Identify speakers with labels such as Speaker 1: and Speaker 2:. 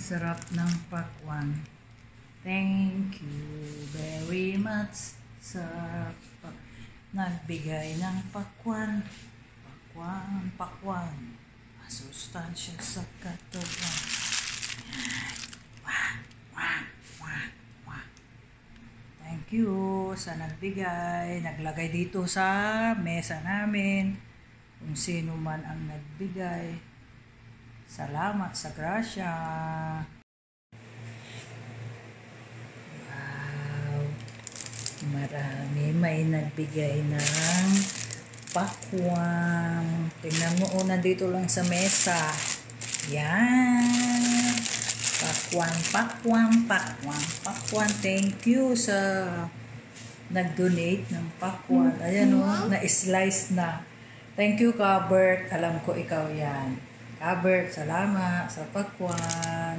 Speaker 1: sarap ng pakwan. Thank you very much sa nagbigay ng pakwan. Pakwan. Masustansya sa katawan. Thank you sa nagbigay. Naglagay dito sa mesa namin. Kung sino man ang nagbigay. Salamat sa grasya. Wow. Marami may nagbigay ng pakwan. Tingnan mo, nandito lang sa mesa. Yan. Pakwan. Thank you sa nag-donate ng pakwan. Ayan o, na-slice na. Thank you, Kabert. Alam ko ikaw yan. Kabert, salamat sa pakwan.